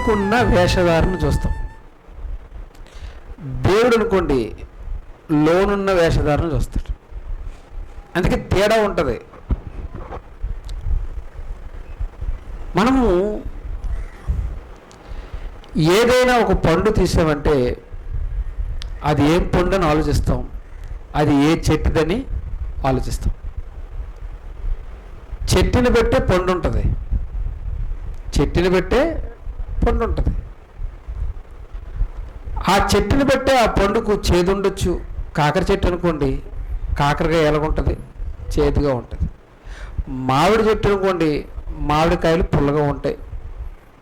దేవుడికున్న వేషధారణ చూస్తాం. దేవుడు అనుకోండి లోనున్న వేషధారణ చూస్తాడు. అందుకే తేడా ఉంటుంది. మనము ఏదైనా ఒక పండు తీసామంటే అది ఏం పండు అని ఆలోచిస్తాం, అది ఏ చెట్టుదని ఆలోచిస్తాం. చెట్టుని పెట్టే పండు ఉంటుంది, చెట్టుని పెట్టే పండు ఉంటుంది. ఆ చెట్టుని బట్టే ఆ పండుకు చేదు ఉండొచ్చు. కాకర చెట్టు అనుకోండి, కాకరకాయ ఎలాగుంటుంది, చేదుగా ఉంటుంది. మామిడి చెట్టు అనుకోండి, మామిడికాయలు పుల్లగా ఉంటాయి,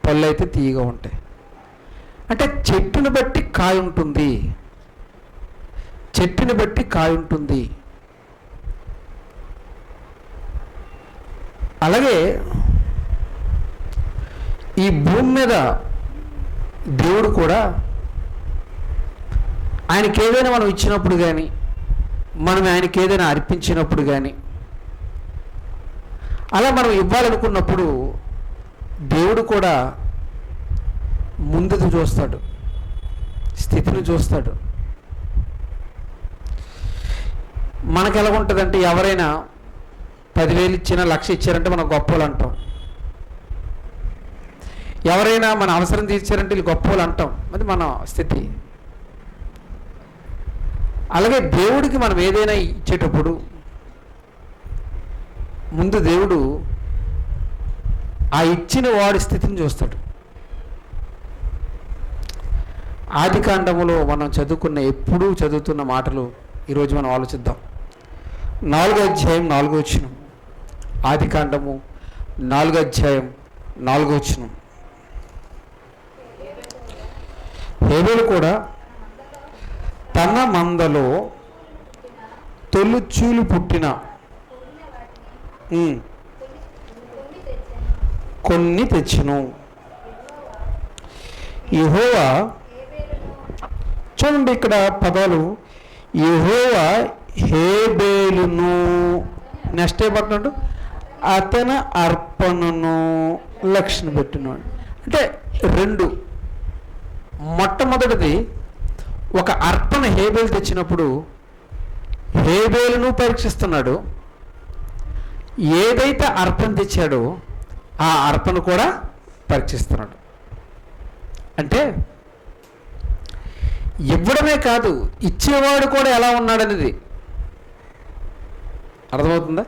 పళ్ళు అయితే తీయగా ఉంటాయి. అంటే చెట్టుని బట్టి కాయ ఉంటుంది, చెట్టుని బట్టి కాయ ఉంటుంది. అలాగే ఈ భూమి మీద దేవుడు కూడా ఆయనకి ఏదైనా మనం ఇచ్చినప్పుడు కానీ, మనం ఆయనకి ఏదైనా అర్పించినప్పుడు కానీ, అలా మనం ఇవ్వాలనుకున్నప్పుడు దేవుడు కూడా ముందుకు చూస్తాడు, స్థితిని చూస్తాడు. మనకు ఎలా ఉంటుందంటే, ఎవరైనా 10,000 ఇచ్చినా 1,00,000 ఇచ్చారంటే మనం గొప్పలు అంటాం. ఎవరైనా మన అవసరం తీర్చారంటే వీళ్ళు గొప్పలు అంటాం. అది మన స్థితి. అలాగే దేవుడికి మనం ఏదైనా ఇచ్చేటప్పుడు ముందు దేవుడు ఆ ఇచ్చిన వాడి స్థితిని చూస్తాడు. ఆదికాండములో మనం ఎప్పుడూ చదువుతున్న మాటలు ఈరోజు మనం ఆలోచిద్దాం. 4వ అధ్యాయం 4వ వచనం. ఆదికాండము 4వ అధ్యాయం 4వ వచనం. హేబెలు కూడా తన మందలో తొలిచూలు పుట్టిన కొన్ని తెచ్చును. యెహోవా, చూడండి ఇక్కడ పదాలు, యెహోవా హేబేలును, నెక్స్ట్ ఏమంటున్నాడు, అతని అర్పణను లక్ష్యం పెట్టినాడు. అంటే రెండు. మొట్టమొదటిది ఒక అర్పణ హేబేలు తెచ్చినప్పుడు హేబేలును పరీక్షిస్తున్నాడు. ఏదైతే అర్పణ తెచ్చాడో ఆ అర్పణ కూడా పరీక్షిస్తున్నాడు. అంటే ఇవ్వడమే కాదు, ఇచ్చేవాడు కూడా ఎలా ఉన్నాడనేది అర్థమవుతుందా?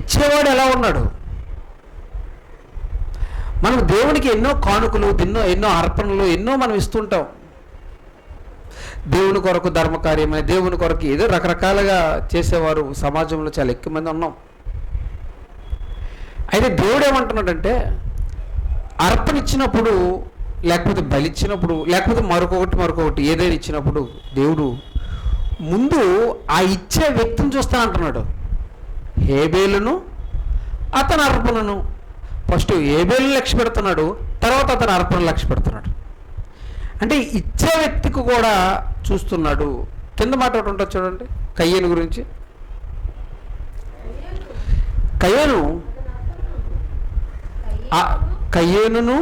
ఇచ్చేవాడు ఎలా ఉన్నాడు? మనం దేవునికి ఎన్నో కానుకలు, ఎన్నో అర్పణలు ఎన్నో మనం ఇస్తుంటాం. దేవుని కొరకు ధర్మకార్యమని, దేవుని కొరకు ఏదో రకరకాలుగా చేసేవారు సమాజంలో చాలా ఎక్కువ మంది ఉన్నాం. అయితే దేవుడు ఏమంటున్నాడంటే, అర్పణ ఇచ్చినప్పుడు, లేకపోతే బలిచ్చినప్పుడు, లేకపోతే మరొకటి ఏదైనా ఇచ్చినప్పుడు దేవుడు ముందు ఆ ఇచ్చే వ్యక్తిని చూస్తానంటున్నాడు. హేబేలును అతని అర్పణను. ఫస్ట్ హేబేలును లక్ష్య పెడుతున్నాడు, తర్వాత అతని అర్పణ లక్ష్య పెడుతున్నాడు. అంటే ఇచ్చే వ్యక్తికి కూడా చూస్తున్నాడు. కింద మాట ఒకటి ఉంటుంది చూడండి, కయ్యేను గురించి. కయ్యేనును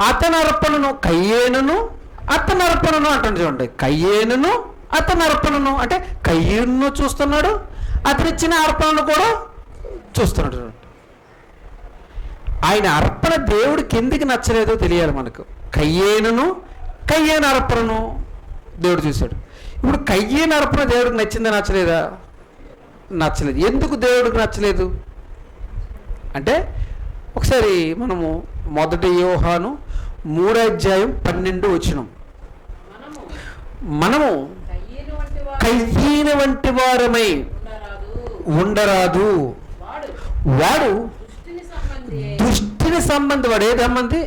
అతని అర్పణను, కయ్యేనును అతని అర్పణను అంటుంది చూడండి. కయ్యేనును అతని అర్పణను అంటే కయ్యేనును చూస్తున్నాడు, అతని ఇచ్చిన అర్పణను కూడా చూస్తున్నాడు చూడండి. ఆయన అర్పణ దేవుడికి ఎందుకు నచ్చలేదో తెలియాలి మనకు. కయ్యేను అర్పణను దేవుడు చూశాడు. ఇప్పుడు కయ్యేను అర్పణ దేవుడికి నచ్చిందా, నచ్చలేదా? నచ్చలేదు. ఎందుకు దేవుడికి నచ్చలేదు అంటే, ఒకసారి మనము 1 యోహాను 3వ అధ్యాయం 12వ వచనం. మనము కయ్యేను వంటి వారమై ఉండరాదు. వాడు దుష్టిని సంబంధి. వాడు ఏ సంబంధి?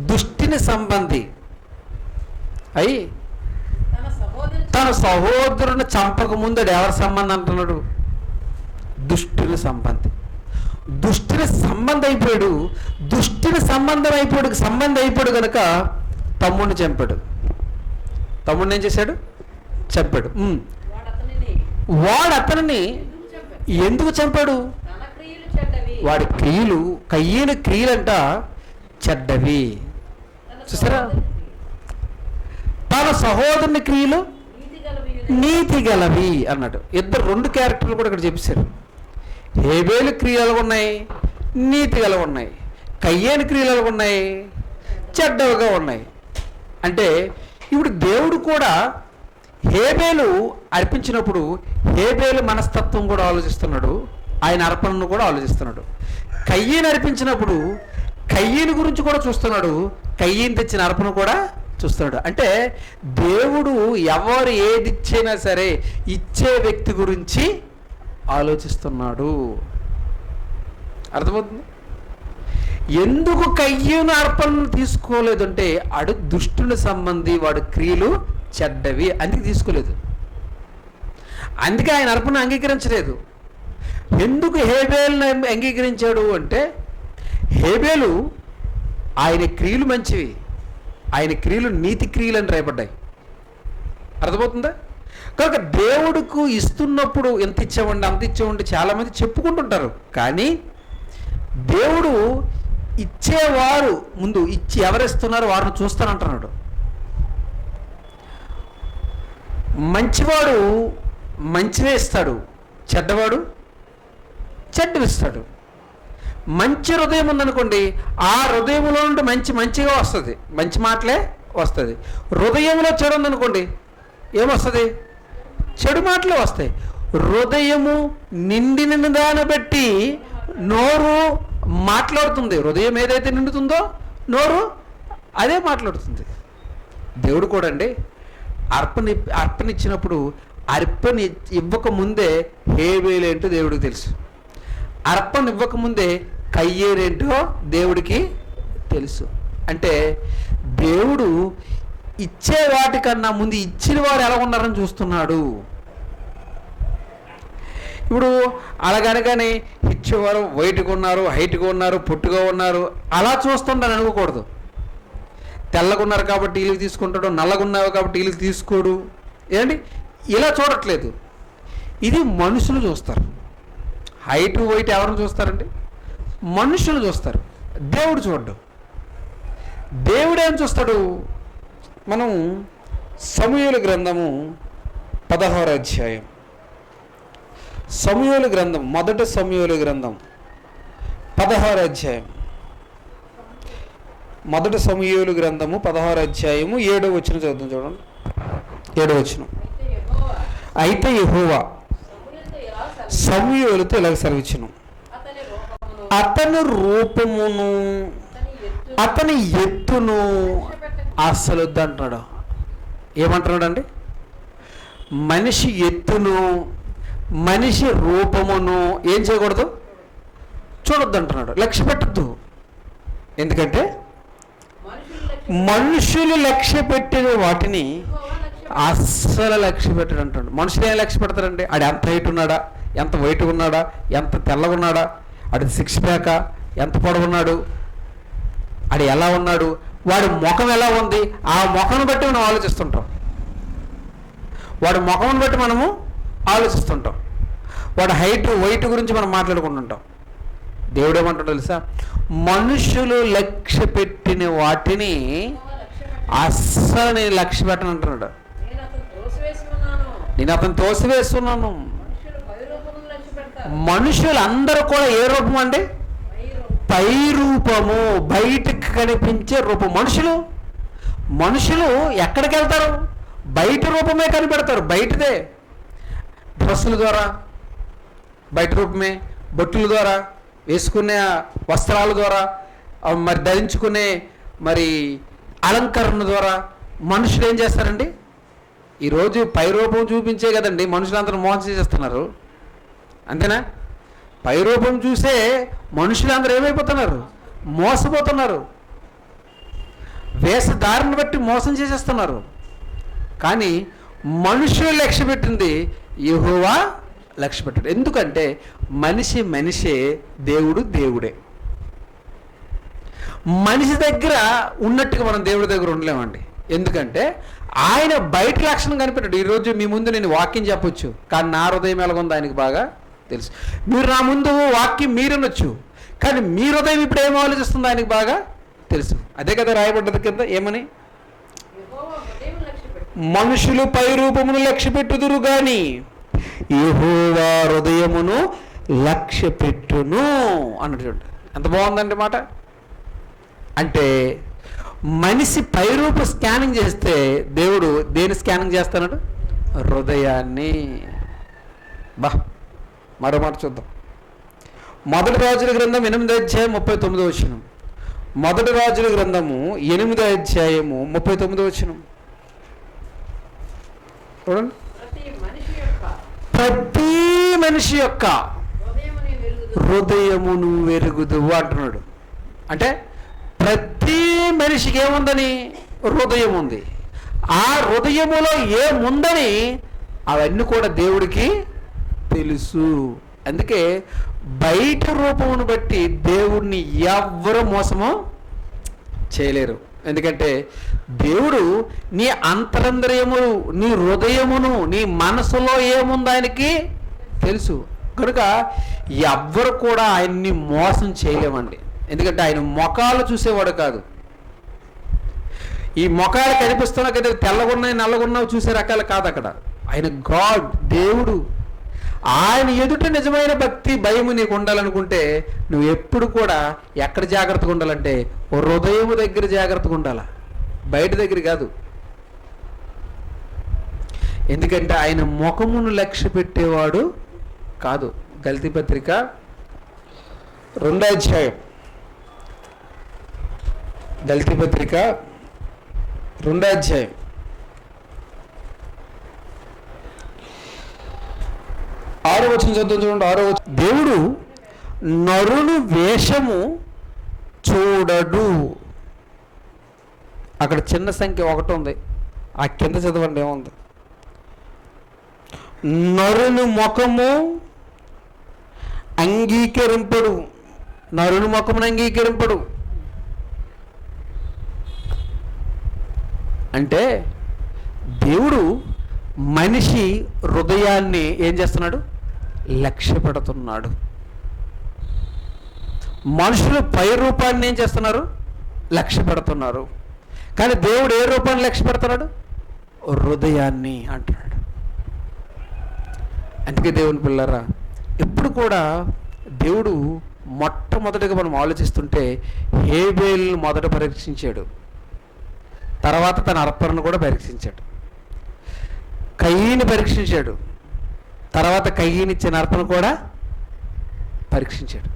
దుష్టిని సంబంధి అయి తన సహోదరుని చంపక ముందు ఎవరి సంబంధం అంటున్నాడు? దుష్టిని సంబంధి. దుష్టిని సంబంధం అయిపోయాడు. దుష్టిని సంబంధం అయిపోయాడు కనుక తమ్ముడిని చంపాడు. తమ్ముడిని ఏం చేశాడు? చంపాడు. వాడు అతనిని ఎందుకు చంపాడు? వాడి క్రియలు, కయ్యేను క్రియలంట చెడ్డవి. చూసారా, తన సహోదరుని క్రియలు నీతి గలవి అన్నాడు. ఇద్దరు 2 క్యారెక్టర్లు కూడా ఇక్కడ చెప్పేశారు. హేబేలు క్రియలు ఉన్నాయి, నీతి గలవి ఉన్నాయి. కయ్యేని క్రియలు ఉన్నాయి, చెడ్డవిగా ఉన్నాయి. అంటే ఇప్పుడు దేవుడు కూడా హేబేలు అర్పించినప్పుడు హేబేలు మనస్తత్వం కూడా ఆలోచిస్తున్నాడు, ఆయన అర్పణను కూడా ఆలోచిస్తున్నాడు. కయ్యేని అర్పించినప్పుడు కయ్యేని గురించి కూడా చూస్తున్నాడు, కయ్యేని తెచ్చిన అర్పణ కూడా చూస్తున్నాడు. అంటే దేవుడు ఎవరు ఏది ఇచ్చినా సరే ఇచ్చే వ్యక్తి గురించి ఆలోచిస్తున్నాడు. అర్థమవుతుంది? ఎందుకు కయ్యేను అర్పణను తీసుకోలేదంటే అడు దుష్టుని సంబంధి, వాడు క్రియలు చెడ్డవి, అందుకే తీసుకోలేదు. అందుకే ఆయన అర్పణ అంగీకరించలేదు. ఎందుకు హేబేలును అంగీకరించాడు అంటే హేబేలు ఆయన క్రియలు మంచివి, ఆయన క్రియలు నీతి క్రియలు అని రాయబడ్డాయి. అర్థమవుతుందా? కనుక దేవుడికి ఇస్తున్నప్పుడు ఎంత ఇచ్చామండి అంత ఇచ్చామండి చాలామంది చెప్పుకుంటుంటారు. కానీ దేవుడు ఇచ్చేవారు ముందు ఇచ్చి ఎవరిస్తున్నారో వారిని చూస్తానంటున్నాడు. మంచివాడు మంచివే ఇస్తాడు, చెడ్డవాడు చెడ్డవిస్తాడు. మంచి హృదయం ఉందనుకోండి, ఆ హృదయంలో నుండి మంచిగా వస్తుంది, మంచి మాటలే వస్తుంది. హృదయంలో చెడు ఉందనుకోండి, ఏమొస్తుంది? చెడు మాటలే వస్తాయి. హృదయము నిండిన దాన్ని బట్టి నోరు మాట్లాడుతుంది. హృదయం ఏదైతే నిండుతుందో నోరు అదే మాట్లాడుతుంది. దేవుడు కూడా అండి అర్పణ ఇచ్చినప్పుడు అర్పణ ఇవ్వకముందే హేబేలేంటో దేవుడికి తెలుసు, అర్పణ ఇవ్వకముందే కయ్యేరేంటో దేవుడికి తెలుసు. అంటే దేవుడు ఇచ్చే వాటికన్నా ముందు ఇచ్చిన వారు ఎలా ఉన్నారని చూస్తున్నాడు. ఇప్పుడు అలాగనగానే ఇచ్చేవారు వైట్గా ఉన్నారు, హైట్గా ఉన్నారు, పొట్టుగా ఉన్నారు అలా చూస్తుండని అనుకోకూడదు. తెల్లగా ఉన్నారు కాబట్టి వీళ్ళకి తీసుకుంటాడు, నల్లగా ఉన్నారు కాబట్టి వీళ్ళకి తీసుకోడు, ఏంటి ఇలా చూడట్లేదు. ఇది మనుషులు చూస్తారు. హైట్ వైట్ ఎవరిని చూస్తారండి? మనుషులు చూస్తారు, దేవుడు చూడ్డు. దేవుడు ఏం చూస్తాడు? మనం సమూయేలు గ్రంథము 16వ అధ్యాయం, సమూయేలు గ్రంథం, మొదటి సమూయేలు గ్రంథం 16వ అధ్యాయం, మొదటి సమూయేలు గ్రంథము 16వ అధ్యాయము 7వ వచనం చదువుతాం చూడండి. 7వ వచనం. అయితే యెహోవా సమూయేలుతో ఇలాగ సెలవిచ్చెను, అతని రూపమును అతని ఎత్తును అస్సలు వద్దంటున్నాడు. ఏమంటున్నాడు అండి? మనిషి ఎత్తును మనిషి రూపమును ఏం చేయకూడదు, చూడొద్దు అంటున్నాడు, లక్ష్య పెట్టద్దు. ఎందుకంటే మనుషులు లక్ష్య పెట్టిన వాటిని అస్సలు లక్ష్య పెట్టాడు అంటాడు. మనుషులు ఏం లక్ష్య పెడతారండి? ఆడు ఎంత హైట్ ఉన్నాడా, ఎంత వైట్ ఉన్నాడా, ఎంత తెల్లగా ఉన్నాడా, ఆడు 6 ప్యాకా, ఎంత పొడవున్నాడు, ఆడు ఎలా ఉన్నాడు, వాడి ముఖం ఎలా ఉంది, ఆ ముఖం బట్టి మనం ఆలోచిస్తుంటాం. వాడి ముఖం బట్టి మనము ఆలోచిస్తుంటాం. వాడి హైట్ వైట్ గురించి మనం మాట్లాడుకుంటుంటాం. దేవుడు ఏమంటాడు తెలుసా? మనుషులు లక్ష్య పెట్టిన వాటిని అస్సలు నేను లక్ష్య పెట్టను అంటున్నాడు. నేను అతను తోసివేస్తున్నాను. మనుషులు అందరూ కూడా ఏ రూపం అండి? పై రూపము, బయటకు కనిపించే రూపం. మనుషులు ఎక్కడికి వెళ్తారు? బయట రూపమే కనిపెడతారు. బయటదే డ్రెస్సుల ద్వారా బయట రూపమే, బొట్టుల ద్వారా, వేసుకునే వస్త్రాల ద్వారా, మరి ధరించుకునే మరి అలంకరణ ద్వారా మనుషులు ఏం చేస్తారండి? ఈరోజు పై రూపం చూపించే కదండి మనుషులందరూ మోసం చేసేస్తున్నారు. అంతేనా? పై రూపం చూసే మనుషులందరూ ఏమైపోతున్నారు? మోసపోతున్నారు. వేషధారణ బట్టి మోసం చేసేస్తున్నారు. కానీ మనుషులు లక్ష్య పెట్టింది యెహోవా లక్ష్య పెట్టాడు. ఎందుకంటే మనిషే, దేవుడు దేవుడే. మనిషి దగ్గర ఉన్నట్టుగా మనం దేవుడి దగ్గర ఉండలేమండి. ఎందుకంటే ఆయన బయట లక్షణం కనిపెట్టాడు. ఈరోజు మీ ముందు నేను వాక్యం చెప్పొచ్చు, కానీ నా హృదయం ఎలాగుందో ఆయనకు బాగా తెలుసు. మీరు నా ముందు వాక్యం మీరనొచ్చు, కానీ మీ హృదయం ఇప్పుడు ఏం ఆలోచిస్తుందో ఆయనకు బాగా తెలుసు. అదే కదా రాయబడ్డది కింద ఏమని? మనుషులు పై రూపమును లక్ష్య పెట్టుదురు గాని యెహోవా హృదయమును లక్ష్య పెట్టును అన్నట్టు. ఎంత బాగుందండి మాట. అంటే మనిషి పైరూపు స్కానింగ్ చేస్తే దేవుడు దేని స్కానింగ్ చేస్తున్నాడు? హృదయాన్ని. మరో మాట చూద్దాం. మొదటి రాజుల గ్రంథం 8వ అధ్యాయం 39వ వచనం. మొదటి రాజుల గ్రంథము 8వ అధ్యాయము 39వ వచనం చూడండి. ప్రతి మనిషి యొక్క హృదయమును వెరుగుదు అంటున్నాడు. అంటే ప్రతి మనిషికి ఏముందని? హృదయం ఉంది. ఆ హృదయములో ఏముందని అవన్నీ కూడా దేవుడికి తెలుసు. అందుకే బయట రూపమును బట్టి దేవుణ్ణి ఎవ్వరూ మోసము చేయలేరు. ఎందుకంటే దేవుడు నీ అంతరంద్రియమును, నీ హృదయమును, నీ మనసులో ఏముందో ఆయనకి తెలుసు. కనుక ఎవ్వరు కూడా ఆయన్ని మోసం చేయలేమండి. ఎందుకంటే ఆయన ముఖాలు చూసేవాడు కాదు. ఈ ముఖాలు కనిపిస్తున్నా కదా, తెల్లగున్నాయి నల్లగున్నావు చూసే రకాలు కాదు అక్కడ. ఆయన గాడ్, దేవుడు. ఆయన ఎదుట నిజమైన భక్తి భయము నీకు ఉండాలనుకుంటే నువ్వు ఎప్పుడు కూడా ఎక్కడ జాగ్రత్తగా ఉండాలంటే హృదయము దగ్గర జాగ్రత్తగా ఉండాలా, బయట దగ్గర కాదు. ఎందుకంటే ఆయన ముఖమును లక్ష్య పెట్టేవాడు కాదు. గల్తీ పత్రిక 2వ అధ్యాయం, గల్తీ పత్రిక 2వ అధ్యాయం 6వ వచనం చదువు చూడండి. 6వ వచనం. దేవుడు నరుని వేషము చూడడు. అక్కడ చిన్న సంఖ్య 1 ఉంది. ఆ కింద చదవండి ఏముంది? నరుని ముఖము అంగీకరింపడు. నరుని ముఖమును అంగీకరింపడు అంటే దేవుడు మనిషి హృదయాన్ని ఏం చేస్తున్నాడు? లక్ష్య పెడుతున్నాడు. మనుషులు పై రూపాన్ని ఏం చేస్తున్నారు? లక్ష్య పెడుతున్నారు. కానీ దేవుడు ఏ రూపాన్ని లక్ష్య పెడుతున్నాడు? హృదయాన్ని అంటున్నాడు. అందుకే దేవుని పిల్లరా, ఎప్పుడు కూడా దేవుడు మొట్టమొదటిగా మనం ఆలోచిస్తుంటే హేబేలును మొదట పరీక్షించాడు, తర్వాత తన అర్పణను కూడా పరీక్షించాడు. కయ్యని పరీక్షించాడు, తర్వాత కయ్యనిచ్చిన అర్పణ కూడా పరీక్షించాడు.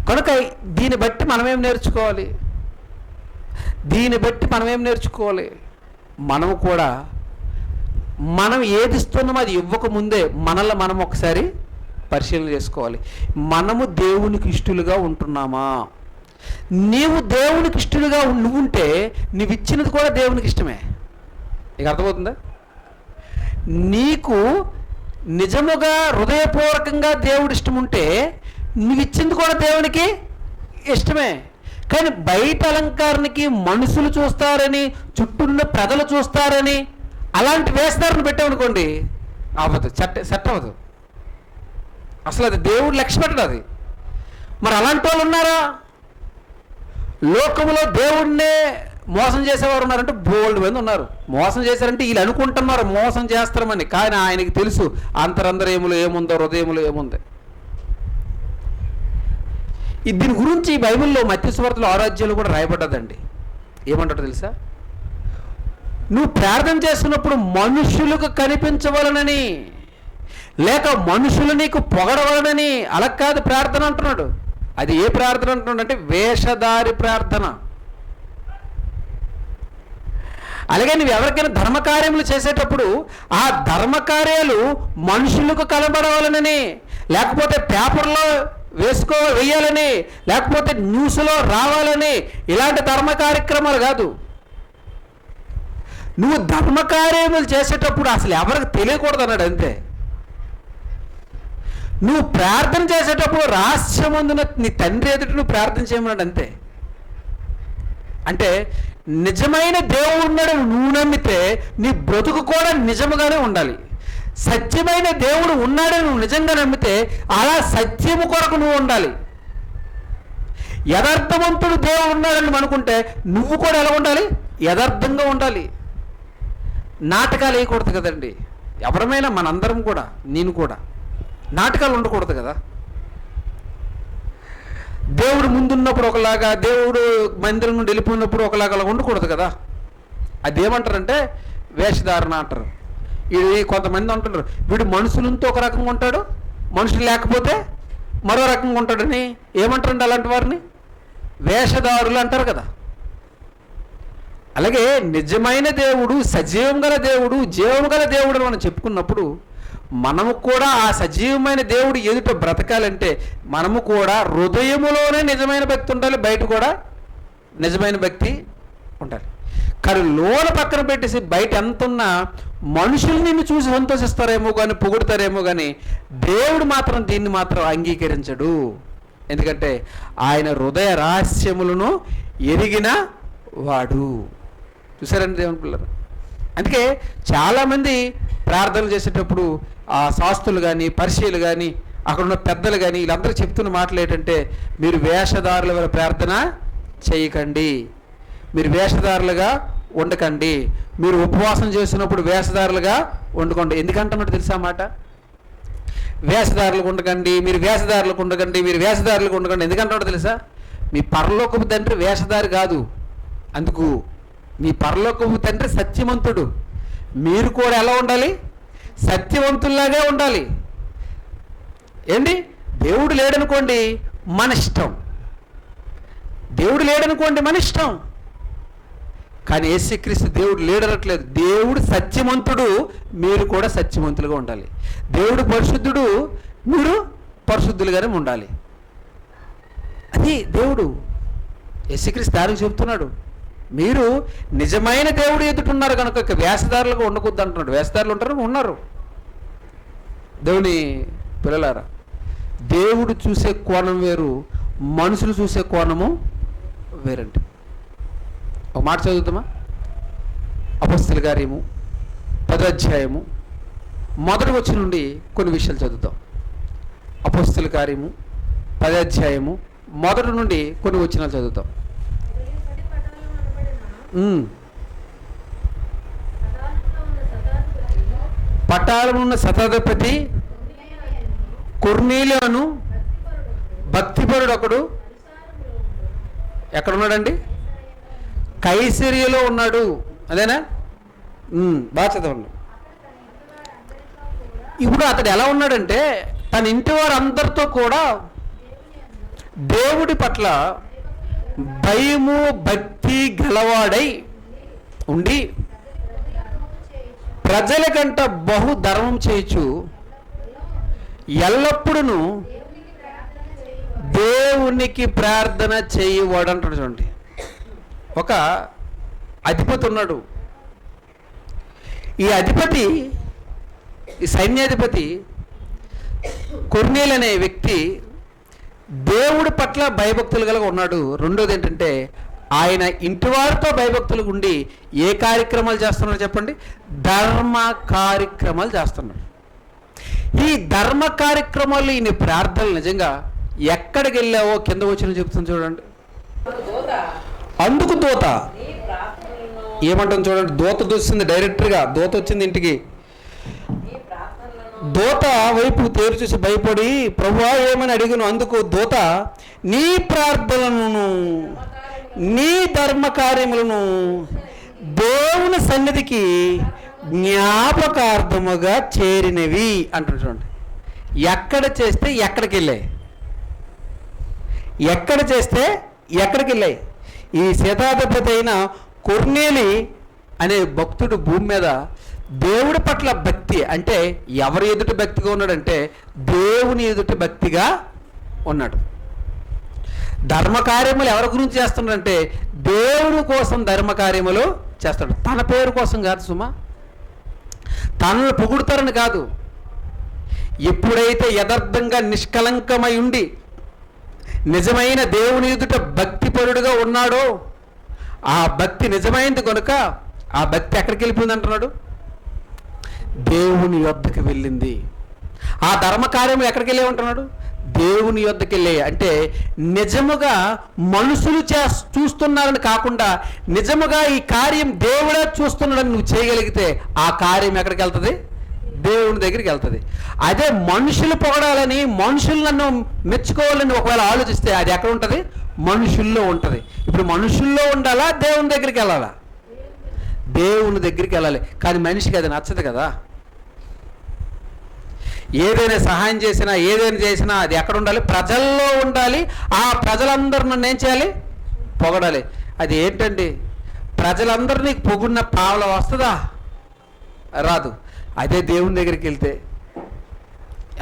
కనుక దీన్ని బట్టి మనమేం నేర్చుకోవాలి? మనము కూడా మనం ఏది ఇస్తున్నామో అది ఇవ్వకముందే మనల్ని మనం ఒకసారి పరిశీలన చేసుకోవాలి. మనము దేవునికి ఇష్టలుగా ఉంటున్నామా? నీవు దేవునికి ఇష్టలుగా నువ్వుంటే నువ్వు ఇచ్చినది కూడా దేవునికి ఇష్టమే. నీకు అర్థమవుతుందా? నీకు నిజముగా హృదయపూర్వకంగా దేవుడు ఇష్టం ఉంటే నువ్వు ఇచ్చింది కూడా దేవునికి ఇష్టమే. కానీ బయట అలంకారానికి మనుషులు చూస్తారని, చుట్టూన్న ప్రజలు చూస్తారని అలాంటి వేస్తారని పెట్టామనుకోండి, అవ్వదు, సెట్ అవ్వదు. అసలు అది దేవుడు లక్ష్య పెట్టడు అది. మరి అలాంటి వాళ్ళు ఉన్నారా? లోకంలో దేవుడినే మోసం చేసేవారు ఉన్నారంటే బోల్డ్ మంది ఉన్నారు. మోసం చేశారంటే వీళ్ళు అనుకుంటున్నారు మోసం చేస్తారమని, కానీ ఆయనకి తెలుసు అంతరంతర్యములో ఏముందో, హృదయములో ఏముంది. దీని గురించి బైబిల్లో మత్తయి సువార్తలో 6వ అధ్యాయంలో కూడా రాయబడ్డదండి. ఏమంటాడో తెలుసా? నువ్వు ప్రార్థన చేస్తున్నప్పుడు మనుషులకు కనిపించవలనని, లేక మనుషులు నీకు పొగడవలనని అలా కాదు ప్రార్థన అంటున్నాడు. అది ఏ ప్రార్థన అంటున్నాడు అంటే వేషధారి ప్రార్థన. అలాగే నువ్వు ఎవరికైనా ధర్మకార్యములు చేసేటప్పుడు ఆ ధర్మకార్యాలు మనుషులకు కనబడవాలనని, లేకపోతే పేపర్లో వేయాలని, లేకపోతే న్యూస్లో రావాలని ఇలాంటి ధర్మ కార్యక్రమాలు కాదు. నువ్వు ధర్మకార్యములు చేసేటప్పుడు అసలు ఎవరికి తెలియకూడదు అన్నాడు అంతే. నువ్వు ప్రార్థన చేసేటప్పుడు రహస్యమందున నీ తండ్రి ఎదుట నువ్వు ప్రార్థన చేయమన్నాడు అంతే. అంటే నిజమైన దేవుడు ఉన్నాడు నువ్వు నమ్మితే నీ బ్రతుకు కూడా నిజముగానే ఉండాలి. సత్యమైన దేవుడు ఉన్నాడని నువ్వు నిజంగా నమ్మితే అలా సత్యము కొరకు నువ్వు ఉండాలి. యథార్థవంతుడు దేవుడు ఉన్నాడని అనుకుంటే నువ్వు కూడా ఎలా ఉండాలి? యథార్థంగా ఉండాలి. నాటకాలు వేయకూడదు కదండి. ఎవరమైనా మనందరం కూడా, నేను కూడా నాటకాలు ఉండకూడదు కదా. దేవుడు ముందున్నప్పుడు ఒకలాగా, దేవుడు మందిరం నుండి వెళ్ళిపోయినప్పుడు ఒకలాగా అలా ఉండకూడదు కదా. అదేమంటారంటే వేషధారణ అంటారు. ఇది కొంతమంది అంటున్నారు, వీడు మనుషులతో ఒక రకంగా ఉంటాడు, మనుషులు లేకపోతే మరో రకంగా ఉంటాడని. ఏమంటారండి అలాంటి వారిని? వేషధారులు అంటారు కదా. అలాగే నిజమైన దేవుడు, సజీవం గల దేవుడు, జీవం గల దేవుడు మనం చెప్పుకున్నప్పుడు మనము కూడా ఆ సజీవమైన దేవుడు ఎదుట బ్రతకాలంటే మనము కూడా హృదయములోనే నిజమైన భక్తి ఉండాలి, బయట కూడా నిజమైన భక్తి ఉండాలి. కానీ లోన పక్కన పెట్టేసి బయట ఎంత ఉన్నా మనుషులు నిన్ను చూసి సంతోషిస్తారేమో కానీ, పొగుడతారేమో కానీ దేవుడు మాత్రం దీన్ని మాత్రం అంగీకరించడు. ఎందుకంటే ఆయన హృదయ రహస్యములను ఎరిగిన వాడు. చూసారండి దేవుని పిల్లలు. అందుకే చాలామంది ప్రార్థనలు చేసేటప్పుడు ఆ శాస్త్రులు కానీ, పరిచయులు కానీ, అక్కడున్న పెద్దలు కానీ వీళ్ళందరూ చెప్తున్న మాటలు ఏంటంటే, మీరు వేషధారుల వల్ల ప్రార్థన చేయకండి, మీరు వేషధారులుగా ఉండకండి, మీరు ఉపవాసం చేసినప్పుడు వేషధారులుగా వండుకోండి. ఎందుకంటున్నట్టు తెలుసా మాట? వేషధారులకు ఉండకండి, మీరు వేషధారులకు ఉండకండి, మీరు వేషధారులకు ఉండకండి. ఎందుకంటున్నాడు తెలుసా? మీ పరలోకపు తండ్రి వేషధారి కాదు. అందుకు మీ పరలోకపు తండ్రి సత్యవంతుడు. మీరు కూడా ఎలా ఉండాలి? సత్యవంతుల్లాగే ఉండాలి. ఏంటి? దేవుడు లేడనుకోండి మన ఇష్టం, దేవుడు లేడనుకోండి మన ఇష్టం. కానీ యేసుక్రీస్తు దేవుడు లేడనట్లేదు. దేవుడు సత్యవంతుడు, మీరు కూడా సత్యవంతులుగా ఉండాలి. దేవుడు పరిశుద్ధుడు, మీరు పరిశుద్ధులుగానే ఉండాలి. అది దేవుడు. యేసుక్రీస్తు దానికి చెబుతున్నాడు, మీరు నిజమైన దేవుడు ఎదుటున్నారు కనుక వేషధారులుగా ఉండకూడదు అంటున్నాడు. వేషధారులు ఉంటారు, ఉన్నారు. దేవుని పిల్లలారా, దేవుడు చూసే కోణం వేరు, మనుషులు చూసే కోణము వేరండి. ఒక మాట చదువుతామా? అపొస్తలుల కార్యము 10వ అధ్యాయము మొదటి వచనం నుండి కొన్ని విషయాలు చదువుతాం. అపొస్తలుల కార్యము 10వ అధ్యాయము మొదటి నుండి కొన్ని వచనాలు చదువుతాం. పటాలమున్న శతాధిపతి కొర్నేలియను భక్తిపరుడు ఒకడు ఎక్కడున్నాడండి? కైసరియలో ఉన్నాడు. అదేనా? బాగా చదవండి. ఇప్పుడు అతడు ఎలా ఉన్నాడంటే తన ఇంటి వారందరితో కూడా దేవుడి పట్ల భయము భక్తి గలవాడై ఉండి ప్రజల కంట బహు ధర్మం చేయొచ్చు, ఎల్లప్పుడూ దేవునికి ప్రార్థన చేయవాడు అంటాడు. చూడండి, ఒక అధిపతి ఉన్నాడు. ఈ అధిపతి, ఈ సైన్యాధిపతి కొర్నేలు అనే వ్యక్తి దేవుడి పట్ల భయభక్తులు కలిగి ఉన్నాడు. రెండోది ఏంటంటే ఆయన ఇంటి వారితో భయభక్తులు ఉండి ఏ కార్యక్రమాలు చేస్తున్నాడు చెప్పండి? ధర్మ కార్యక్రమాలు చేస్తున్నాడు. ఈ ధర్మ కార్యక్రమాలు, ఈయన ప్రార్థనలు నిజంగా ఎక్కడికి వెళ్ళావో కింద వచ్చిన చెప్తుంది చూడండి. అందుకు దూత ఏమంటుంది చూడండి. దూత దూసింది, డైరెక్టర్గా దూత వచ్చింది ఇంటికి. దూత వైపు తేరు చూసి భయపడి ప్రభువా ఏమని అడిగాను. అందుకు దూత నీ ప్రార్థనలను నీ ధర్మ కార్యములను దేవుని సన్నిధికి జ్ఞాపకార్థముగా చేరినవి అంటారు. చూడండి, ఎక్కడ చేస్తే ఎక్కడికి వెళ్ళాయి, ఎక్కడ చేస్తే ఎక్కడికి వెళ్ళాయి. ఈ శతాధిపతి అయిన కొర్నేలి అనే భక్తుడు భూమి మీద దేవుడి పట్ల భక్తి, అంటే ఎవరి ఎదుట భక్తిగా ఉన్నాడంటే దేవుని ఎదుట భక్తిగా ఉన్నాడు. ధర్మకార్యములు ఎవరి గురించి చేస్తున్నాడంటే దేవుడి కోసం ధర్మకార్యములు చేస్తాడు. తన పేరు కోసం కాదు సుమా, తనను పొగుడుతారని కాదు. ఎప్పుడైతే యథార్థంగా నిష్కలంకమై ఉండి నిజమైన దేవుని ఎదుట భక్తిపరుడుగా ఉన్నాడో ఆ భక్తి నిజమైంది కనుక ఆ భక్తి ఎక్కడికి వెళ్ళిపోయింది అంటున్నాడు? దేవుని యొద్దకు వెళ్ళింది. ఆ ధర్మకార్యములు ఎక్కడికి వెళ్ళే ఉంటున్నాడు? దేవుని యొద్దకు వెళ్ళే, అంటే నిజముగా మనుషులు చూస్తున్నారని కాకుండా నిజముగా ఈ కార్యం దేవుడే చూస్తున్నాడని నువ్వు చేయగలిగితే ఆ కార్యం ఎక్కడికి వెళ్తుంది? దేవుని దగ్గరికి వెళ్తుంది. అదే మనుషులు పొగడాలని, మనుషులు నన్ను మెచ్చుకోవాలని ఒకవేళ ఆలోచిస్తే అది ఎక్కడ ఉంటుంది? మనుషుల్లో ఉంటుంది. ఇప్పుడు మనుషుల్లో ఉండాలా, దేవుని దగ్గరికి వెళ్ళాలా? దేవుని దగ్గరికి వెళ్ళాలి. కానీ మనిషికి అది నచ్చదు కదా. ఏదైనా సహాయం చేసినా, ఏదైనా చేసినా అది ఎక్కడ ఉండాలి? ప్రజల్లో ఉండాలి. ఆ ప్రజలందరూ నన్ను ఏం చేయాలి? పొగడాలి. అది ఏంటండి? ప్రజలందరినీ పొగుడిన పావల వస్తుందా? రాదు. అదే దేవుని దగ్గరికి వెళ్తే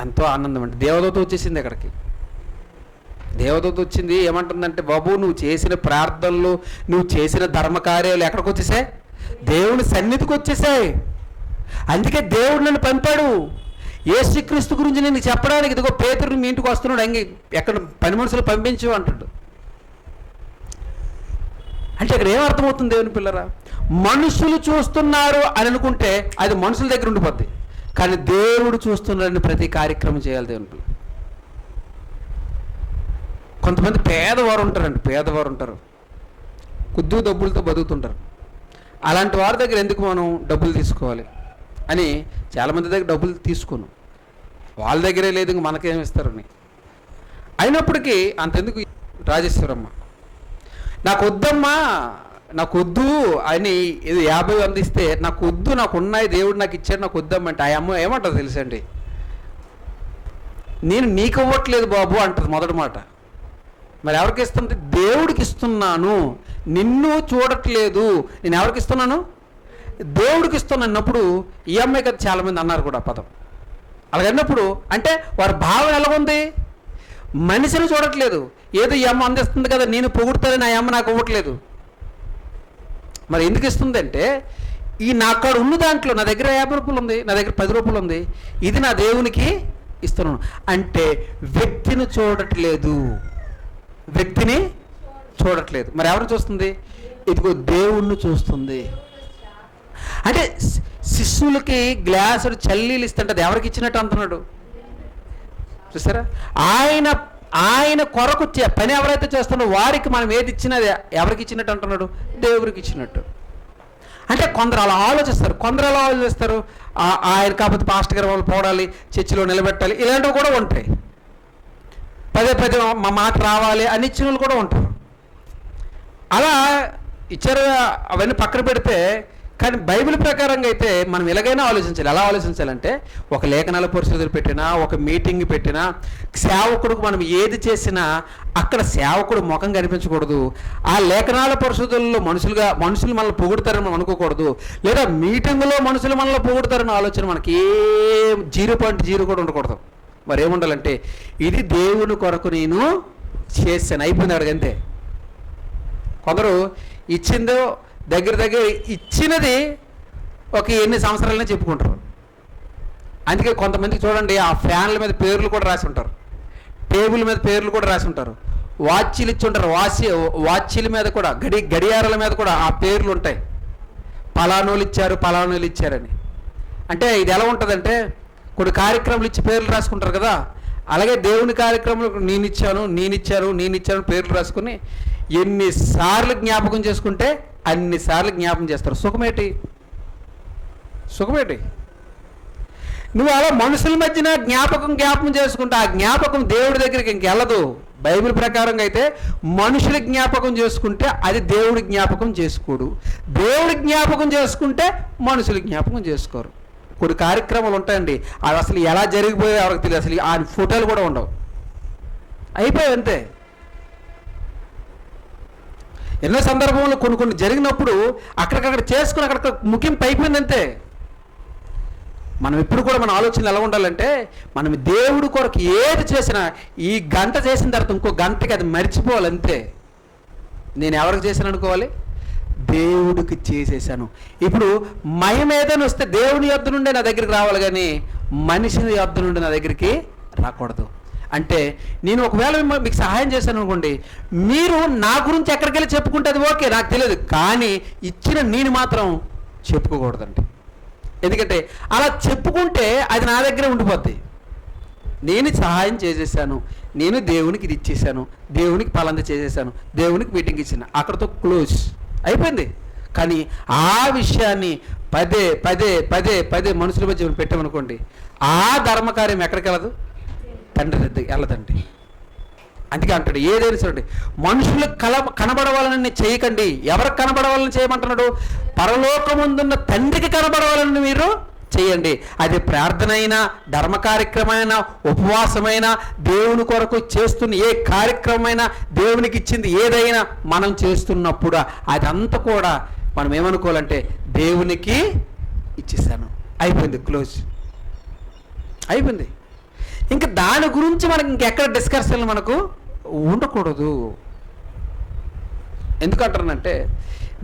ఎంతో ఆనందం అండి. దేవదూత వచ్చేసింది అక్కడికి. దేవదూత వచ్చింది, ఏమంటుందంటే, బాబు నువ్వు చేసిన ప్రార్థనలు, నువ్వు చేసిన ధర్మకార్యాలు ఎక్కడికి వచ్చేసాయి? దేవుని సన్నిధికి వచ్చేసాయి. అందుకే దేవుడు నన్ను పంపాడు యేసుక్రీస్తు గురించి నేను చెప్పడానికి. ఇదిగో పేతురు మీ ఇంటికి వస్తున్నాడు, ఎక్కడ పని మనుషులు పంపించు అంటాడు. అంటే ఇక్కడ ఏమర్థమవుతుంది దేవుని పిల్లరా? మనుషులు చూస్తున్నారు అని అనుకుంటే అది మనుషుల దగ్గర ఉండిపోద్ది. కానీ దేవుడు చూస్తున్నాడని ప్రతి కార్యక్రమం చేయాలి దేవుని పిల్ల. కొంతమంది పేదవారు ఉంటారండి, పేదవారు ఉంటారు, కొద్ది డబ్బులతో బతుకుతుంటారు. అలాంటి వారి దగ్గర ఎందుకు మనం డబ్బులు తీసుకోవాలి అని చాలామంది దగ్గర డబ్బులు తీసుకోను. వాళ్ళ దగ్గరే లేదు, ఇంక మనకేమిస్తారని. అయినప్పటికీ అంతెందుకు, రాజేశ్వరమ్మ నాకు వద్దమ్మా, నాకు వద్దు అని ఇది 50 అందిస్తే, నాకు వద్దు, నాకు ఉన్నాయి, దేవుడు నాకు ఇచ్చాడు, నాకు వద్దమ్మంటే ఆ అమ్మ ఏమంటుంది తెలుసండి? నేను నీకు ఇవ్వట్లేదు బాబు అంటుంది మొదటి మాట. మరి ఎవరికి ఇస్తుంది? దేవుడికి ఇస్తున్నాను, నిన్ను చూడట్లేదు. నేను ఎవరికి ఇస్తున్నాను? దేవుడికి ఇస్తున్నాను అన్నప్పుడు ఈ అమ్మాయి కదా చాలామంది అన్నారు కూడా పదం. అలాగన్నప్పుడు అంటే వారి భావం ఎలాగుంది? మనిషిని చూడట్లేదు. ఏదో ఈ అమ్మ అందిస్తుంది కదా, నేను పొగుడుతానని ఆ అమ్మ నాకు ఇవ్వట్లేదు. మరి ఎందుకు ఇస్తుంది అంటే, ఈ నాకు ఉన్న దాంట్లో నా దగ్గర 50 రూపాయలు ఉంది, నా దగ్గర 10 రూపాయలు ఉంది, ఇది నా దేవునికి ఇస్తున్నాను అంటే వ్యక్తిని చూడట్లేదు, వ్యక్తిని చూడట్లేదు. మరి ఎవరిని చూస్తుంది? ఇదిగో దేవుణ్ణి చూస్తుంది. అంటే శిష్యులకి గ్లాసుడు చల్లీలు ఇస్తుంటే అది ఎవరికి ఇచ్చినట్టు అంటున్నాడు చూసారా? ఆయన కొరకు పని ఎవరైతే చేస్తున్నారో వారికి మనం ఏది ఇచ్చినది ఎవరికి ఇచ్చినట్టు అంటున్నాడు? దేవుడికి ఇచ్చినట్టు. అంటే కొందరు అలా ఆలోచిస్తారు, కొందరు అలా ఆలోచిస్తారు, ఆయన కాకపోతే పాస్టర్ గారు వాళ్ళు పోడాలి, చర్చిలో నిలబెట్టాలి, ఇలాంటివి కూడా ఉంటాయి. పదే పదే మా మాట రావాలి అని ఇచ్చిన వాళ్ళు కూడా ఉంటారు. అలా ఇచ్చారు, అవన్నీ పక్కన పెడితే. కానీ బైబిల్ ప్రకారంగా అయితే మనం ఎలాగైనా ఆలోచించాలి. ఎలా ఆలోచించాలంటే, ఒక లేఖనాల పరిశోధన పెట్టినా, ఒక మీటింగ్ పెట్టినా, సేవకుడికి మనం ఏది చేసినా అక్కడ సేవకుడు ముఖం కనిపించకూడదు. ఆ లేఖనాల పరిశోధనలో మనుషులు మనల్ని పొగుడతారని మనం అనుకోకూడదు. లేదా మీటింగులో మనుషులు మనల్ని పొగుడతారని ఆలోచన మనకి 0.0 కూడా ఉండకూడదు. మరి ఏముండాలంటే, ఇది దేవుని కొరకు నేను చేశాను, అయిపోయింది అక్కడికి అంతే. కొందరు ఇచ్చిందో దగ్గర ఇచ్చినది ఒక ఎన్ని సంవత్సరాలనే చెప్పుకుంటారు. అందుకే కొంతమందికి చూడండి, ఆ ఫ్యాన్ల మీద పేర్లు కూడా రాసి ఉంటారు, టేబుల్ మీద పేర్లు కూడా రాసి ఉంటారు, వాచీలు ఇచ్చి ఉంటారు, వాచీల మీద కూడా గడియారాల మీద కూడా ఆ పేర్లు ఉంటాయి. పలానోళ్ళు ఇచ్చారని. అంటే ఇది ఎలా ఉంటుందంటే, కొన్ని కార్యక్రమాలు ఇచ్చి పేర్లు రాసుకుంటారు కదా, అలాగే దేవుని కార్యక్రమాలు నేనిచ్చాను పేర్లు రాసుకుని ఎన్నిసార్లు జ్ఞాపకం చేసుకుంటే అన్నిసార్లు జ్ఞాపకం చేస్తారు. సుఖమేటి? నువ్వు అలా మనుషుల మధ్యన జ్ఞాపకం చేసుకుంటే ఆ జ్ఞాపకం దేవుడి దగ్గరికి ఇంకెళ్ళదు. బైబిల్ ప్రకారంగా అయితే మనుషుల జ్ఞాపకం చేసుకుంటే అది దేవుడి జ్ఞాపకం చేసుకోడు, దేవుడి జ్ఞాపకం చేసుకుంటే మనుషుల జ్ఞాపకం చేసుకోరు. కొన్ని కార్యక్రమాలు ఉంటాయండి, అవి అసలు ఎలా జరిగిపోయాయో ఎవరికి తెలియదు, అసలు ఆ ఫోటోలు కూడా ఉండవు, అయిపోయాయి అంతే. ఎన్నో సందర్భంలో కొన్ని జరిగినప్పుడు అక్కడికక్కడ చేసుకుని అక్కడికి ముగింపు అయిపోయిందంతే. మనం ఇప్పుడు కూడా మన ఆలోచనలు ఎలా ఉండాలంటే, మనం దేవుడి కొరకు ఏది చేసినా ఈ గంట చేసిన తర్వాత ఇంకో గంటకి అది మర్చిపోవాలంతే. నేను ఎవరికి చేశాను అనుకోవాలి? దేవుడికి చేసేసాను. ఇప్పుడు మహిమ ఏదైనా వస్తే దేవుని యొద్ద నుండే నా దగ్గరికి రావాలి, కానీ మనిషిని యొద్ద నుండి నా దగ్గరికి రాకూడదు. అంటే నేను ఒకవేళ మీకు సహాయం చేశాను అనుకోండి, మీరు నా గురించి ఎక్కడికి వెళ్ళి చెప్పుకుంటే అది ఓకే, నాకు తెలియదు, కానీ ఇచ్చిన నేను మాత్రం చెప్పుకోకూడదండి. ఎందుకంటే అలా చెప్పుకుంటే అది నా దగ్గరే ఉండిపోద్ది. నేను సహాయం చేసేసాను, నేను దేవునికి ఇది ఇచ్చేసాను, దేవునికి పలాంది చేసేసాను, దేవునికి మీటింగ్ ఇచ్చిన, అక్కడతో క్లోజ్ అయిపోయింది. కానీ ఆ విషయాన్ని పదే పదే పదే పదే మనుషుల మధ్య పెట్టామనుకోండి, ఆ ధర్మకార్యం ఎక్కడికి వెళ్ళదు, తండ్రి దగ్గరికి వెళ్ళదండి. అందుకే అంటాడు ఏదైనా సరే మనుషులకు కనబడవాలని చేయకండి. ఎవరికి కనబడవాలని చేయమంటున్నాడు? పరలోకముందున్న తండ్రికి కనబడవాలని మీరు చేయండి. అది ప్రార్థన అయినా, ధర్మ కార్యక్రమైనా, ఉపవాసమైనా, దేవుని కొరకు చేస్తున్న ఏ కార్యక్రమమైనా, దేవునికి ఇచ్చింది ఏదైనా మనం చేస్తున్నప్పుడు అదంతా కూడా మనం ఏమనుకోవాలంటే దేవునికి ఇచ్చేసాను, అయిపోయింది, క్లోజ్ అయిపోయింది. ఇంకా దాని గురించి మనకి ఇంకెక్కడ డిస్కషన్లు మనకు ఉండకూడదు. ఎందుకంటానంటే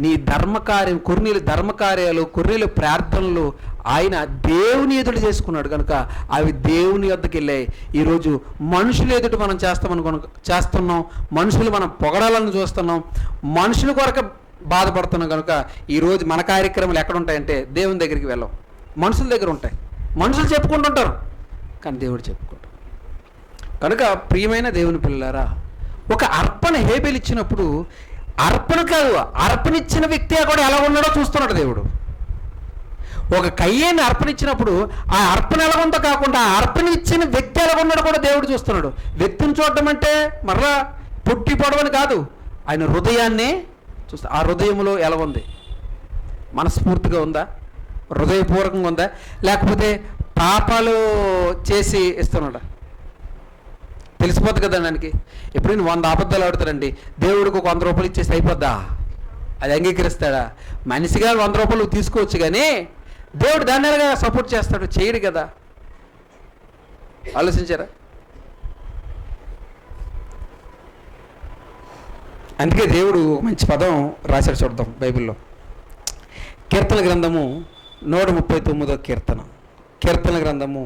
నీ ధర్మకార్యం, కొన్నేళ్ళు ధర్మకార్యాలు, కొన్నేళ్ళు ప్రార్థనలు ఆయన దేవుని ఎదుటి చేసుకున్నాడు కనుక అవి దేవుని వద్దకు వెళ్ళాయి. ఈరోజు మనుషులు ఎదుటి మనం చేస్తున్నాం, మనుషులు మనం పొగడాలని చూస్తున్నాం, మనుషుల కొరకు బాధపడుతున్నాం కనుక ఈరోజు మన కార్యక్రమాలు ఎక్కడ ఉంటాయంటే దేవుని దగ్గరికి వెళ్ళాం, మనుషుల దగ్గర ఉంటాయి. మనుషులు చెప్పుకుంటుంటారు కానీ దేవుడు చెప్పుకుంటాడు. కనుక ప్రియమైన దేవుని పిల్లలారా, ఒక అర్పణ హేబెలు ఇచ్చినప్పుడు అర్పణ కాదు, అర్పణ ఇచ్చిన వ్యక్తి కూడా ఎలా ఉన్నాడో చూస్తున్నాడు దేవుడు. ఒక కయ్యేని అర్పణ ఇచ్చినప్పుడు ఆ అర్పణ ఎలా ఉందో కాకుండా ఆ అర్పణ ఇచ్చిన వ్యక్తి ఎలా ఉన్నాడో కూడా దేవుడు చూస్తున్నాడు. వ్యక్తిని చూడటం అంటే మరలా పుట్టి పొడవని కాదు, ఆయన హృదయాన్ని చూస్తా. ఆ హృదయంలో ఎలా ఉంది, మనస్ఫూర్తిగా ఉందా, హృదయపూర్వకంగా ఉందా, లేకపోతే పాపాలు చేసి ఇస్తున్నాడా? తెలిసిపోతుంది కదా దానికి. ఎప్పుడు నేను 100 అబద్ధాలు ఆడుతాడండి, దేవుడికి ఒక 100 రూపాయలు ఇచ్చేసి అయిపోద్దా? అది అంగీకరిస్తాడా? మనిషిగా 100 రూపాయలు తీసుకోవచ్చు కానీ దేవుడు దాన్ని ఎలాగా సపోర్ట్ చేస్తాడు? చేయడు కదా. ఆలోచించారా? అందుకే దేవుడు మంచి పదం రాశాడు, చూద్దాం బైబిల్లో. కీర్తన గ్రంథము 139వ కీర్తన, కీర్తన గ్రంథము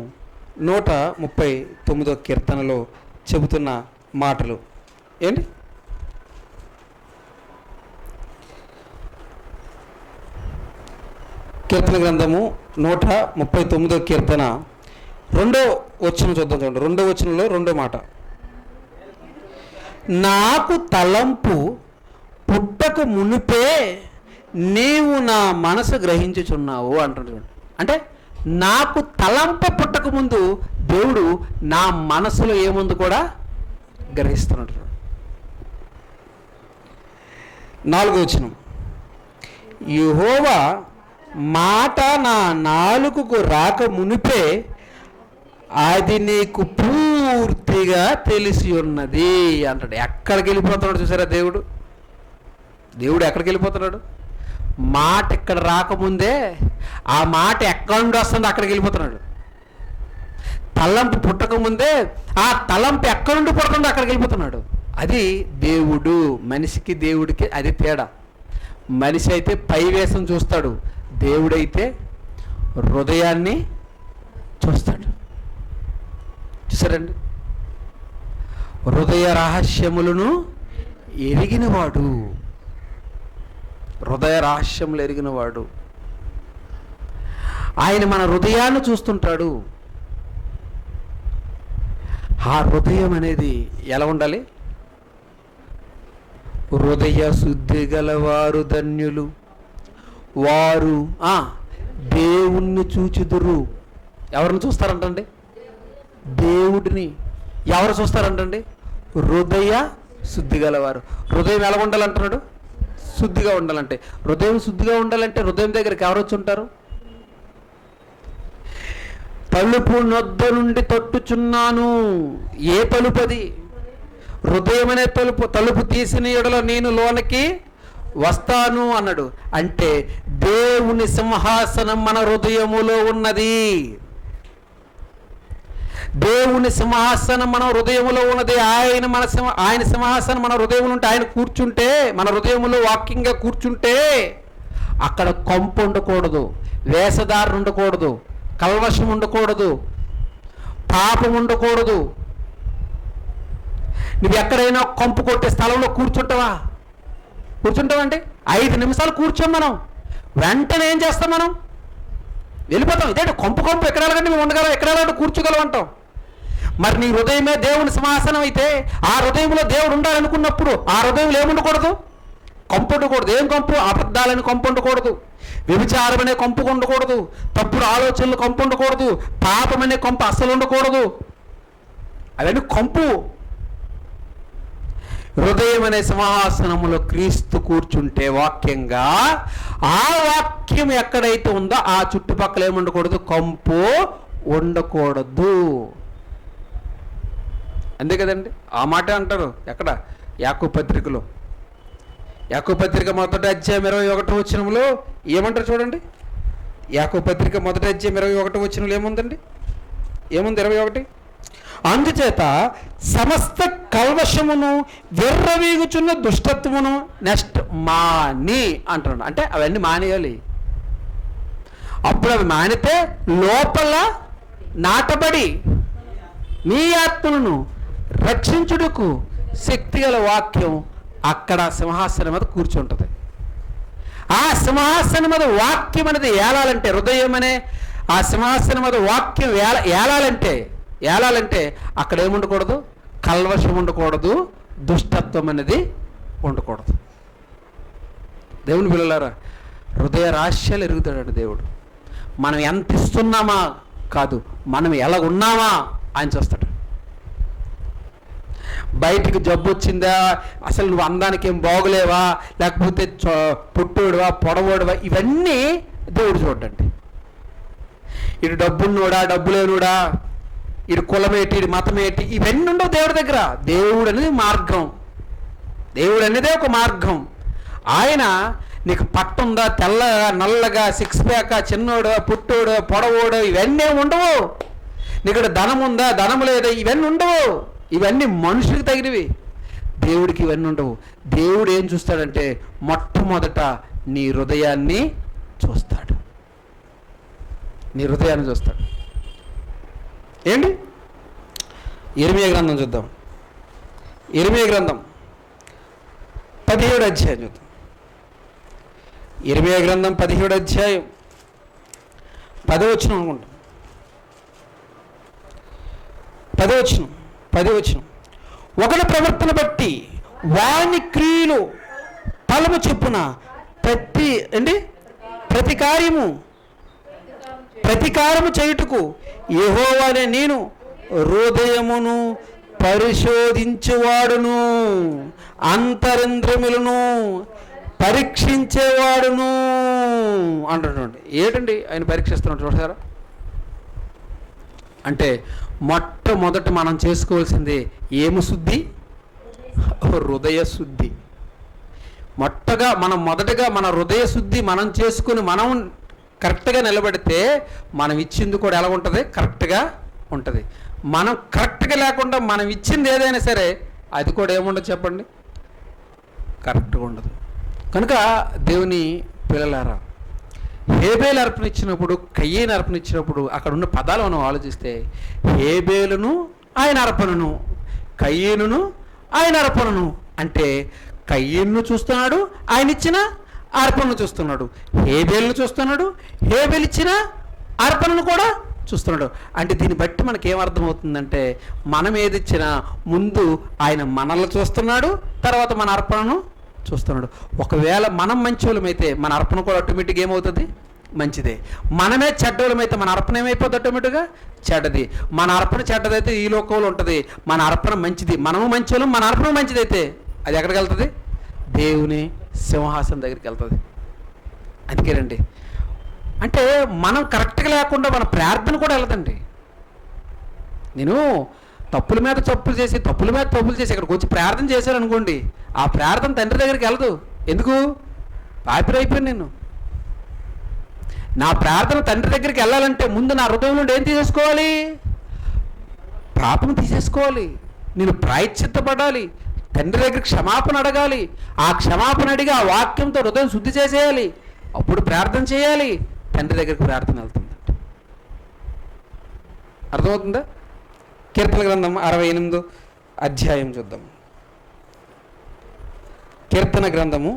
139వ కీర్తనలో చెబుతున్న మాటలు ఏంటి? కీర్తన గ్రంథము 139వ కీర్తన 2వ వచనం చూద్దాం. చూడండి, 2వ వచనంలో 2వ మాట, నాకు తలంపు పుట్టక మునిపే నీవు నా మనసు గ్రహించుచున్నావు అంటున్నాడు. అంటే నాకు తలంపు పుట్టక ముందు దేవుడు నా మనసులో ఏముంది కూడా గ్రహిస్తున్నాడు. 4వ వచనం, యెహోవా మాట నా నాలుకకు రాక మునిపే అది నీకు పూర్తిగా తెలిసి ఉన్నది అంటాడు. ఎక్కడికి వెళ్ళిపోతున్నాడు చూసారా దేవుడు? దేవుడు ఎక్కడికి వెళ్ళిపోతున్నాడు? మాట ఇక్కడ రాకముందే ఆ మాట ఎక్కడి నుండి వస్తుందో అక్కడికి వెళ్ళిపోతున్నాడు. తలంపు పుట్టకముందే ఆ తలంపు ఎక్కడి నుండి పుడుతుందో అక్కడికి వెళ్ళిపోతున్నాడు. అది దేవుడు. మనిషికి దేవుడికి అది తేడా. మనిషి అయితే పైవేషం చూస్తాడు, దేవుడైతే హృదయాన్ని చూస్తాడు. చూసారండి, హృదయ రహస్యములను ఎరిగినవాడు, హృదయ రహస్యములు ఎరిగినవాడు. ఆయన మన హృదయాన్ని చూస్తుంటాడు. ఆ హృదయం అనేది ఎలా ఉండాలి? హృదయ శుద్ధి గలవారు ధన్యులు, వారు దేవుణ్ణి చూచుదురు. ఎవరిని చూస్తారంటండి? దేవుడిని. ఎవరు చూస్తారంటండి? హృదయ శుద్ధి గలవారు. హృదయం ఎలా ఉండాలంటున్నాడు? శుద్ధిగా ఉండాలంటే. హృదయం శుద్ధిగా ఉండాలంటే హృదయం దగ్గరికి ఎవరు వచ్చి ఉంటారు? తలుపు నొద్ద నుండి తట్టుచున్నాను. ఏ తలుపు అది? హృదయం అనే తలుపు. తలుపు తీసిన ఎడల నేను లోనికి వస్తాను అన్నాడు. అంటే దేవుని సింహాసనం మన హృదయములో ఉన్నది. దేవుని సింహాసనం మన హృదయములో ఉన్నది. ఆయన సింహాసనం మన హృదయంలో ఉంటే, ఆయన కూర్చుంటే, మన హృదయంలో వాక్యంగా కూర్చుంటే అక్కడ కంపు ఉండకూడదు, వేషధారణ ఉండకూడదు, కల్వషం ఉండకూడదు, పాపం ఉండకూడదు. నువ్వు ఎక్కడైనా కంపు కొట్టే స్థలంలో కూర్చుంటావండి. 5 నిమిషాలు కూర్చోం మనం, వెంటనే ఏం చేస్తాం? మనం వెళ్ళిపోతాం. ఇదేంటి కంపు ఎక్కడ వెళ్ళకండి మేము ఉండగలం, ఎక్కడ వెళ్ళండి కూర్చోగలం అంటాం. మరి నీ హృదయమే దేవుని సింహాసనం అయితే ఆ హృదయంలో దేవుడు ఉండాలనుకున్నప్పుడు ఆ హృదయంలో ఏముండకూడదు? కంపు ఉండకూడదు. ఏం కంపు? అబద్ధాలని కంపు ఉండకూడదు, వ్యభిచారం అనే కంపు ఉండకూడదు, తప్పుడు ఆలోచనలు కంపు ఉండకూడదు, పాపం అనే కంపు అస్సలు ఉండకూడదు. అవన్నీ కంపు. హృదయం అనే సింహాసనములో క్రీస్తు కూర్చుంటే వాక్యంగా, ఆ వాక్యం ఎక్కడైతే ఉందో ఆ చుట్టుపక్కల ఏముండకూడదు? కంపు ఉండకూడదు. అంతే కదండి, ఆ మాట అంటారు. ఎక్కడ? యాకోబు పత్రికలో. యాకోబు పత్రిక మొదటి అధ్యాయం 21వ వచనంలో ఏమంటారు చూడండి. యాకోబు పత్రిక మొదటి అధ్యాయం 21వ వచనంలో ఏముందండి? ఏముంది? 21. అందుచేత సమస్త కల్వశమును విర్రవీగుచున్న దుష్టత్వమును నెక్స్ట్ మాని అంటున్నాడు. అంటే అవన్నీ మానేయాలి. అప్పుడు అవి మానితే లోపల నాటబడి మీ ఆత్మలను రక్షించుటకు శక్తిగల వాక్యం అక్కడ సింహాసనం మీద కూర్చుంటుంది. ఆ సింహాసనం మీద వాక్యం అనేది ఏలాలంటే, హృదయం అనే ఆ సింహాసనం మీద వాక్యం ఏలాలంటే అక్కడ ఏముండకూడదు? కల్వశం ఉండకూడదు, దుష్టత్వం అనేది ఉండకూడదు. దేవుని పిల్లలారా, హృదయ రహస్యాలు ఎరుగుతాడు దేవుడు. మనం ఎంత ఇస్తున్నామా కాదు, మనం ఎలా ఉన్నామా ఆయన చూస్తాడు. బయటికి జబ్బు వచ్చిందా, అసలు నువ్వు అందానికి ఏం బాగులేవా, లేకపోతే పుట్టోడువా పొడవోడువా, ఇవన్నీ దేవుడు చూడండి. ఇటు డబ్బున్నోడా డబ్బు లేనుడా, ఇటు కులమేటి ఇటు మతమేటి, ఇవన్నీ ఉండవు దేవుడి దగ్గర. దేవుడు అనేది మార్గం, దేవుడు అనేదే ఒక మార్గం. ఆయన నీకు పట్టుందా, తెల్లగా నల్లగా, సిక్స్ ప్యాకా, చిన్నోడు పుట్టోడు పొడవోడు, ఇవన్నీ ఉండవు. నీకు ధనం ఉందా ధనం లేదా, ఇవన్నీ ఉండవు. ఇవన్నీ మనుషులకు తగినవి, దేవుడికి ఇవన్నీ ఉండవు. దేవుడు ఏం చూస్తాడంటే మొట్టమొదట నీ హృదయాన్ని చూస్తాడు. నీ హృదయాన్ని చూస్తాడు. ఏంటి? ఇర్మీయా గ్రంథం చూద్దాం. ఇర్మీయా గ్రంథం 17వ అధ్యాయం చూద్దాం. ఇర్మీయా గ్రంథం 17వ అధ్యాయం 10వ వచనం అనుకుంటాం. 10వ వచనం. ఒకరి ప్రవర్తన బట్టి వాని క్రియలు ఫలము చొప్పున ప్రతికారము చేయుటకు యెహోవానే నేను హృదయమును పరిశోధించువాడును, అంతరింద్రియములను పరీక్షించేవాడును అంటున్నాడు. ఏంటండి ఆయన పరీక్షిస్తున్నాడు చూసారా? అంటే మొట్టమొదట మనం చేసుకోవాల్సింది ఏమి శుద్ధి? హృదయ శుద్ధి. మొదటగా మన హృదయ శుద్ధి మనం చేసుకుని మనం కరెక్ట్గా నిలబడితే మనం ఇచ్చింది కూడా ఎలా ఉంటుంది? కరెక్ట్గా ఉంటుంది. మనం కరెక్ట్గా లేకుండా మనం ఇచ్చింది ఏదైనా సరే అది కూడా ఏముండదు చెప్పండి? కరెక్ట్గా ఉండదు. కనుక దేవుని పిల్లలారా, హేబేలు అర్పణిచ్చినప్పుడు, కయ్యేను అర్పణిచ్చినప్పుడు అక్కడ ఉన్న పదాలు మనం ఆలోచిస్తే, హేబేలును ఆయన అర్పణను, కయ్యేనును ఆయన అర్పణను అంటే కయ్యేనును చూస్తున్నాడు, ఆయన ఇచ్చిన అర్పణను చూస్తున్నాడు, హేబేలును చూస్తున్నాడు, హేబేలు ఇచ్చిన అర్పణను కూడా చూస్తున్నాడు. అంటే దీన్ని బట్టి మనకేమర్థమవుతుందంటే, మనం ఏది ఇచ్చినా ముందు ఆయన మనల్ని చూస్తున్నాడు, తర్వాత మన అర్పణను చూస్తున్నాడు. ఒకవేళ మనం మంచోళమైతే మన అర్పణ కూడా ఆటోమేటిక్గా ఏమవుతుంది? మంచిదే. మనమే చెడ్డోళమైతే మన అర్పణ ఏమైపోతుంది? ఆటోమేటిక్గా చెడ్డది. మన అర్పణ చెడ్డదైతే ఈ లోకంలో ఉంటుంది, మన అర్పణ మంచిది. మనము మంచోళం, మన అర్పణ మంచిదైతే అది ఎక్కడికి వెళ్తుంది? దేవుని సింహాసనం దగ్గరికి వెళ్తుంది. అందుకేనండి, అంటే మనం కరెక్ట్గా లేకుండా మన ప్రార్థన కూడా వెళ్ళదండి. నేను తప్పుల మీద తప్పులు చేసి ఇక్కడికి వచ్చి ప్రార్థన చేశాను అనుకోండి, ఆ ప్రార్థన తండ్రి దగ్గరికి వెళ్ళదు. ఎందుకు? పాపిరైపోయాను నేను. నా ప్రార్థన తండ్రి దగ్గరికి వెళ్ళాలంటే ముందు నా హృదయం నుండి ఏం తీసేసుకోవాలి? పాపం తీసేసుకోవాలి. నేను ప్రాయశ్చిత్తపడాలి, తండ్రి దగ్గర క్షమాపణ అడగాలి. ఆ క్షమాపణ అడిగి ఆ వాక్యంతో హృదయం శుద్ధి చేసేయాలి. అప్పుడు ప్రార్థన చేయాలి. తండ్రి దగ్గరికి ప్రార్థన వెళ్తుంది. అర్థమవుతుందా? కీర్తన గ్రంథం 68వ అధ్యాయం చూద్దాం. కీర్తన గ్రంథము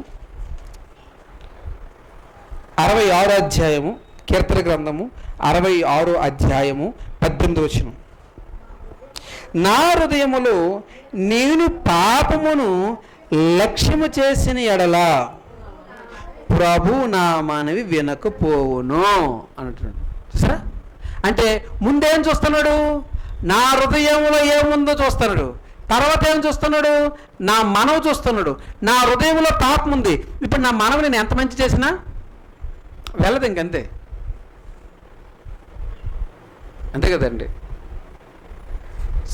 66వ అధ్యాయము, కీర్తన గ్రంథము 66వ అధ్యాయము 18వ వచనం. నా హృదయములో నేను పాపమును లక్ష్యము చేసిన ఎడల ప్రభు నా మనవి వినకపోవును అంటున్నాడు. చూసారా? అంటే ముందేం చూస్తున్నాడు? నా హృదయంలో ఏముందో చూస్తున్నాడు. తర్వాత ఏం చూస్తున్నాడు? నా మనవి చూస్తున్నాడు. నా హృదయంలో పాపం ఉంది. ఇప్పుడు నా మనవి నేను ఎంత మంచి చేసినా వెళ్ళదు, ఇంకంతే. అంతే కదండి.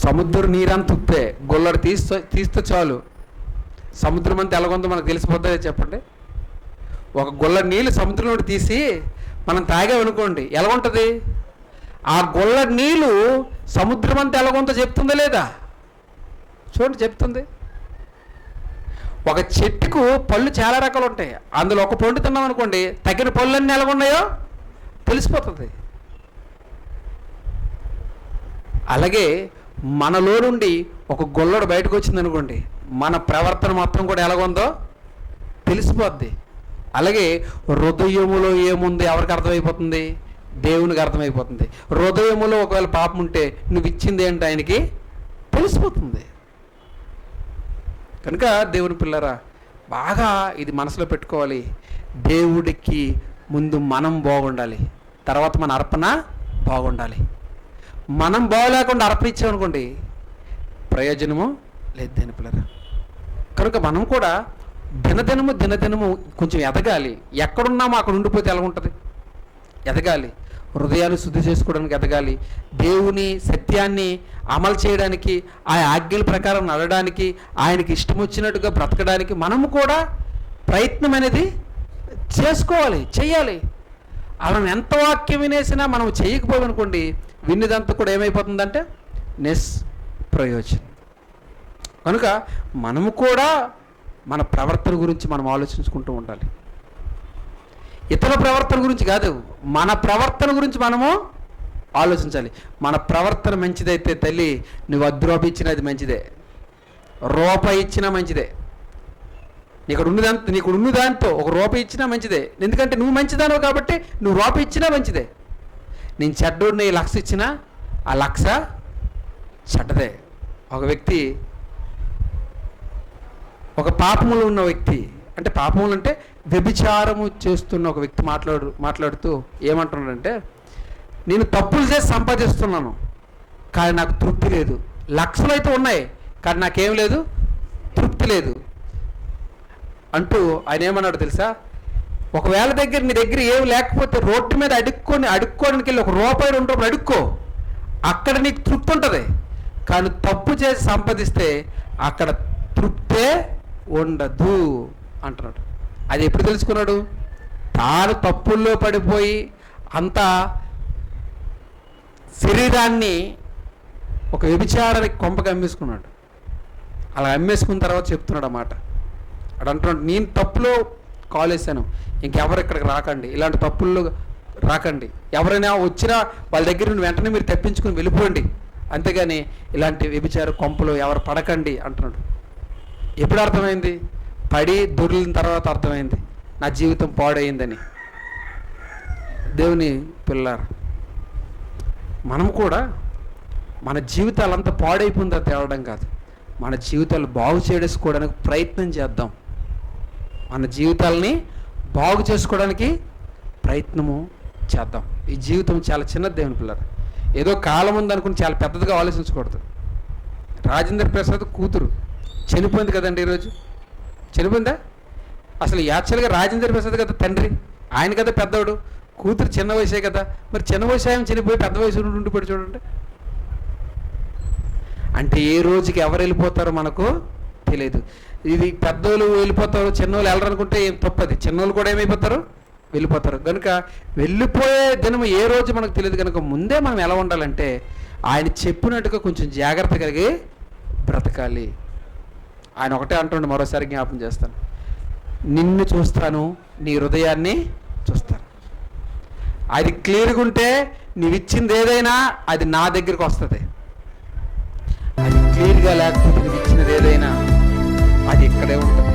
సముద్రం నీరంత ఉప్పే, గొల్లడు తీస్తే చాలు సముద్రం అంతా ఎలాగొందో మనకు తెలిసిపోతుందో చెప్పండి. ఒక గొల్ల నీళ్ళు సముద్రంలో తీసి మనం తాగామనుకోండి, ఎలా ఉంటుంది? ఆ గొల్ల నీళ్ళు సముద్రం అంతా ఎలాగొందో చెప్తుందా లేదా? చూడండి, చెప్తుంది. ఒక చెట్టుకు పళ్ళు చాలా రకాలు ఉంటాయి. అందులో ఒక పండు తిన్నాం అనుకోండి, తగిన పళ్ళన్నీ ఎలాగున్నాయో తెలిసిపోతుంది. అలాగే మనలో నుండి ఒక గొల్లడు బయటకు వచ్చింది అనుకోండి, మన ప్రవర్తన మొత్తం కూడా ఎలాగుందో తెలిసిపోద్ది. అలాగే హృదయములో ఏముంది ఎవరికి అర్థమైపోతుంది? దేవునికి అర్థమైపోతుంది. హృదయములో ఒకవేళ పాపం ఉంటే నువ్వు ఇచ్చింది ఏంటి ఆయనకి తెలిసిపోతుంది. కనుక దేవుని పిల్లరా, బాగా ఇది మనసులో పెట్టుకోవాలి. దేవుడికి ముందు మనం బాగుండాలి, తర్వాత మన అర్పణ బాగుండాలి. మనం బాగోలేకుండా అర్పణ ఇచ్చామనుకోండి, ప్రయోజనము లేదు దేని పిల్లరా. కనుక మనం కూడా దినదినము కొంచెం ఎదగాలి. ఎక్కడున్నామో అక్కడ ఉండిపోతే ఎలా ఉంటుంది? ఎదగాలి. హృదయాన్ని శుద్ధి చేసుకోవడానికి ఎదగాలి. దేవుని సత్యాన్ని అమలు చేయడానికి, ఆ ఆజ్ఞల ప్రకారం నడవడానికి, ఆయనకి ఇష్టం వచ్చినట్టుగా బ్రతకడానికి మనము కూడా ప్రయత్నం అనేది చేసుకోవాలి, చెయ్యాలి. మనం ఎంత వాక్యం వినేసినా మనం చేయకపోయామనుకోండి, విన్నదంతా కూడా ఏమైపోతుందంటే నిష్ప్రయోజనం. కనుక మనము కూడా మన ప్రవర్తన గురించి మనం ఆలోచించుకుంటూ ఉండాలి. ఇతర ప్రవర్తన గురించి కాదు, మన ప్రవర్తన గురించి మనము ఆలోచించాలి. మన ప్రవర్తన మంచిదైతే తల్లి, నువ్వు 10 రూపాయలు ఇచ్చినా అది మంచిదే, రూపాయి ఇచ్చినా మంచిదే. నీకు ఉన్న దాంతో 1 రూపాయి ఇచ్చినా మంచిదే. ఎందుకంటే నువ్వు మంచిదానవు కాబట్టి నువ్వు రూపాయి ఇచ్చినా మంచిదే. నేను చెడ్డోడిని 1,00,000 ఇచ్చినా ఆ 1,00,000 చెడ్డదే. ఒక వ్యక్తి, ఒక పాపములు ఉన్న వ్యక్తి, అంటే పాపములు అంటే వ్యభిచారము చేస్తున్న ఒక వ్యక్తి మాట్లాడుతూ ఏమంటున్నాడంటే, నేను తప్పులు చేసి సంపాదిస్తున్నాను కానీ నాకు తృప్తి లేదు. 1,00,000 అయితే ఉన్నాయి కానీ నాకేం లేదు, తృప్తి లేదు అంటూ ఆయన ఏమన్నాడు తెలుసా? ఒకవేళ నీ దగ్గర ఏమి లేకపోతే రోడ్డు మీద అడుక్కోవడానికి వెళ్ళి 1 రూపాయి 2 రూపాయలు అడుక్కో, అక్కడ నీకు తృప్తి ఉంటుంది. కానీ తప్పు చేసి సంపాదిస్తే అక్కడ తృప్తే ఉండదు అంటున్నాడు. అది ఎప్పుడు తెలుసుకున్నాడు? తాను తప్పుల్లో పడిపోయి అంత శరీరాన్ని ఒక వ్యభిచారానికి కొంపగా అమ్మేసుకున్నాడు. అలా అమ్మేసుకున్న తర్వాత చెప్తున్నాడు అన్నమాట. అక్కడ అంటున్నాడు, నేను తప్పులో కాలేసాను, ఇంకెవరు ఇక్కడికి రాకండి, ఇలాంటి తప్పుల్లో రాకండి, ఎవరైనా వచ్చినా వాళ్ళ దగ్గర నుండి వెంటనే మీరు తప్పించుకుని వెళ్ళిపోండి, అంతేగాని ఇలాంటి వ్యభిచార కొంపలో ఎవరు పడకండి అంటున్నాడు. ఎప్పుడు అర్థమైంది? పడి దొరికిన తర్వాత అర్థమైంది నా జీవితం పాడైందని. దేవుని పిల్లారు, మనం కూడా మన జీవితాలంతా పాడైపోయిందా తేవడం కాదు, మన జీవితాలు బాగు చేసుకోవడానికి ప్రయత్నం చేద్దాం. మన జీవితాలని బాగు చేసుకోవడానికి ప్రయత్నము చేద్దాం. ఈ జీవితం చాలా చిన్నది దేవుని పిల్లలు. ఏదో కాలం ఉందనుకుని చాలా పెద్దదిగా ఆలోచించకూడదు. రాజేంద్ర ప్రసాద్ కూతురు చనిపోయింది కదండి, ఈరోజు చనిపోయిందా? అసలు యాక్చువల్గా రాజేంద్ర ప్రసాద్ కదా తండ్రి, ఆయన కదా పెద్దవాడు, కూతురు చిన్న వయసే కదా. మరి చిన్న వయసు ఆయన చనిపోయి పెద్ద వయసు ఉండిపోయి చూడండి. అంటే ఏ రోజుకి ఎవరు వెళ్ళిపోతారో మనకు తెలియదు. ఇది పెద్దోళ్ళు వెళ్ళిపోతారు, చిన్నోళ్ళు వెళ్ళరు అనుకుంటే ఏం తప్పది. చిన్నోళ్ళు కూడా ఏమైపోతారు, వెళ్ళిపోతారు. కనుక వెళ్ళిపోయే దినం ఏ రోజు మనకు తెలియదు. కనుక ముందే మనం ఎలా ఉండాలంటే ఆయన చెప్పినట్టుగా కొంచెం జాగ్రత్త కలిగి బ్రతకాలి. ఆయన ఒకటే అంటుండే, మరోసారి జ్ఞాపకం చేస్తాను, నిన్ను చూస్తాను, నీ హృదయాన్ని చూస్తాను. అది క్లియర్గా ఉంటే నీవు ఇచ్చింది ఏదైనా అది నా దగ్గరికి వస్తుంది. అది క్లియర్గా లేకపోతే నువ్వు ఇచ్చినది ఏదైనా అది ఇక్కడే ఉంటుంది.